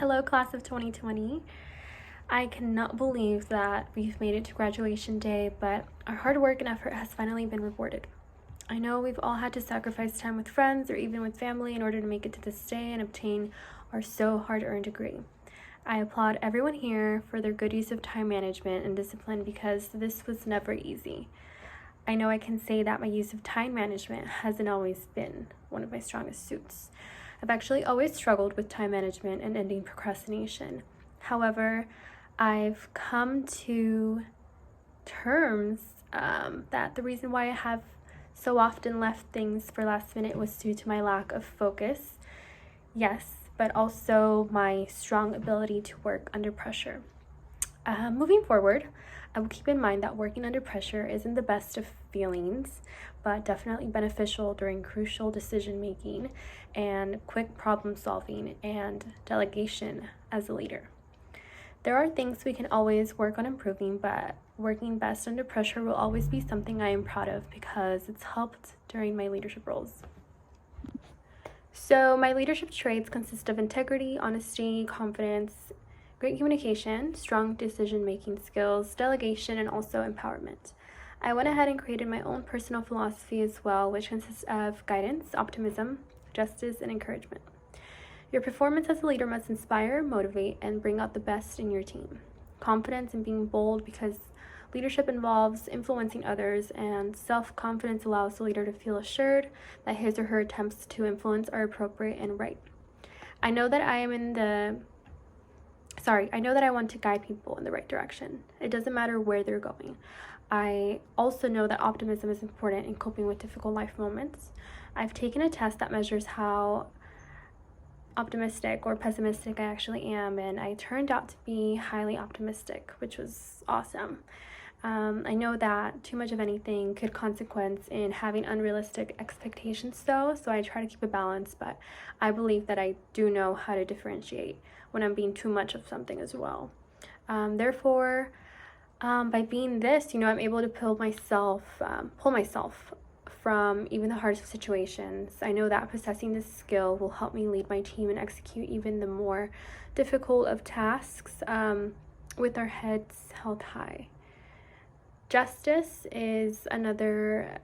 Hello, class of 2020. I cannot believe that we've made it to graduation day, but our hard work and effort has finally been rewarded. I know we've all had to sacrifice time with friends or even with family in order to make it to this day and obtain our so hard-earned degree. I applaud everyone here for their good use of time management and discipline because this was never easy. I know I can say that my use of time management hasn't always been one of my strongest suits. I've actually always struggled with time management and ending procrastination. However, I've come to terms that the reason why I have so often left things for last minute was due to my lack of focus, yes, but also my strong ability to work under pressure. Moving forward, I will keep in mind that working under pressure isn't the best of feelings, but definitely beneficial during crucial decision making and quick problem solving and delegation as a leader. There are things we can always work on improving, but working best under pressure will always be something I am proud of because it's helped during my leadership roles. So my leadership traits consist of integrity, honesty, confidence, great communication, strong decision-making skills, delegation, and also empowerment. I went ahead and created my own personal philosophy as well, which consists of guidance, optimism, justice, and encouragement. Your performance as a leader must inspire, motivate, and bring out the best in your team. Confidence in being bold because leadership involves influencing others, and self-confidence allows the leader to feel assured that his or her attempts to influence are appropriate and right. I know that I want to guide people in the right direction. It doesn't matter where they're going. I also know that optimism is important in coping with difficult life moments. I've taken a test that measures how optimistic or pessimistic I actually am, and I turned out to be highly optimistic, which was awesome. I know that too much of anything could consequence in having unrealistic expectations though, so I try to keep a balance, but I believe that I do know how to differentiate when I'm being too much of something as well. Therefore, by being this, I'm able to pull myself from even the hardest situations. I know that possessing this skill will help me lead my team and execute even the more difficult of tasks with our heads held high. Justice is another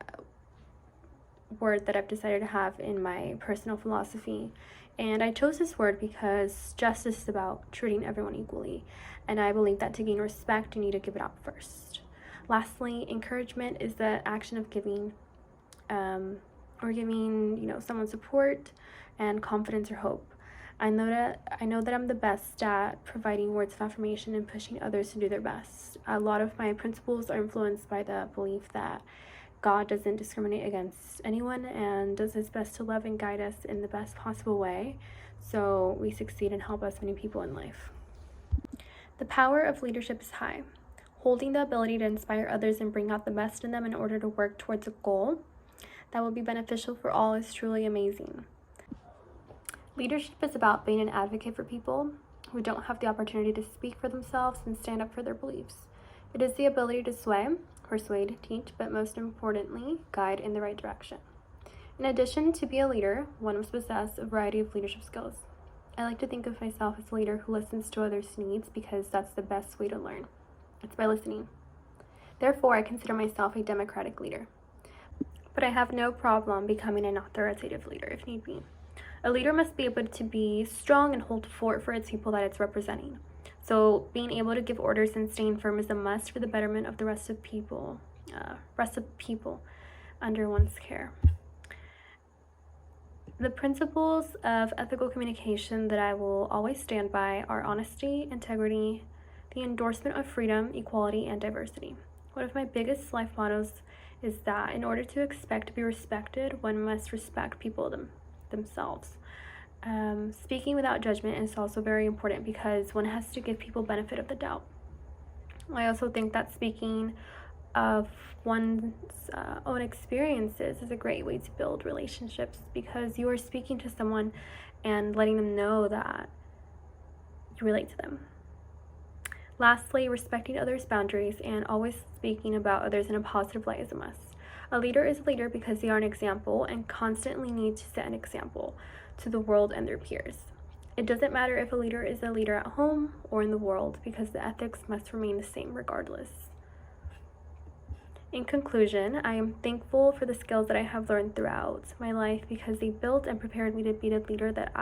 word that I've decided to have in my personal philosophy. And I chose this word because justice is about treating everyone equally. And I believe that to gain respect, you need to give it up first. Lastly, encouragement is the action of giving someone support and confidence or hope. I know that I'm the best at providing words of affirmation and pushing others to do their best. A lot of my principles are influenced by the belief that God doesn't discriminate against anyone and does his best to love and guide us in the best possible way so we succeed and help as many people in life. The power of leadership is high. Holding the ability to inspire others and bring out the best in them in order to work towards a goal that will be beneficial for all is truly amazing. Leadership is about being an advocate for people who don't have the opportunity to speak for themselves and stand up for their beliefs. It is the ability to sway, persuade, teach, but most importantly, guide in the right direction. In addition, to be a leader, one must possess a variety of leadership skills. I like to think of myself as a leader who listens to others' needs because that's the best way to learn. It's by listening. Therefore, I consider myself a democratic leader. But I have no problem becoming an authoritative leader if need be. A leader must be able to be strong and hold fort for its people that it's representing. So being able to give orders and staying firm is a must for the betterment of the rest of people under one's care. The principles of ethical communication that I will always stand by are honesty, integrity, the endorsement of freedom, equality, and diversity. One of my biggest life mottos is that in order to expect to be respected, one must respect people themselves. Speaking without judgment is also very important because one has to give people benefit of the doubt. I also think that speaking of one's own experiences is a great way to build relationships because you are speaking to someone and letting them know that you relate to them. Lastly, respecting others' boundaries and always speaking about others in a positive light is a must. A leader is a leader because they are an example and constantly need to set an example to the world and their peers. It doesn't matter if a leader is a leader at home or in the world, because the ethics must remain the same regardless. In conclusion, I am thankful for the skills that I have learned throughout my life because they built and prepared me to be the leader that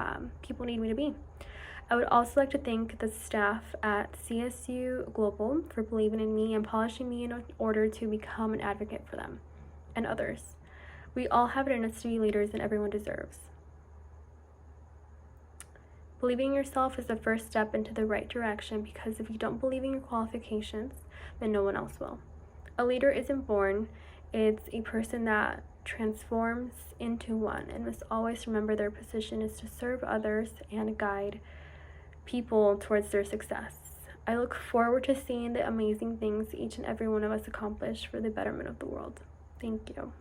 people need me to be. I would also like to thank the staff at CSU Global for believing in me and polishing me in order to become an advocate for them and others. We all have it in us to be leaders and everyone deserves. Believing in yourself is the first step into the right direction, because if you don't believe in your qualifications, then no one else will. A leader isn't born, it's a person that transforms into one, and must always remember their position is to serve others and guide people towards their success. I look forward to seeing the amazing things each and every one of us accomplish for the betterment of the world. Thank you.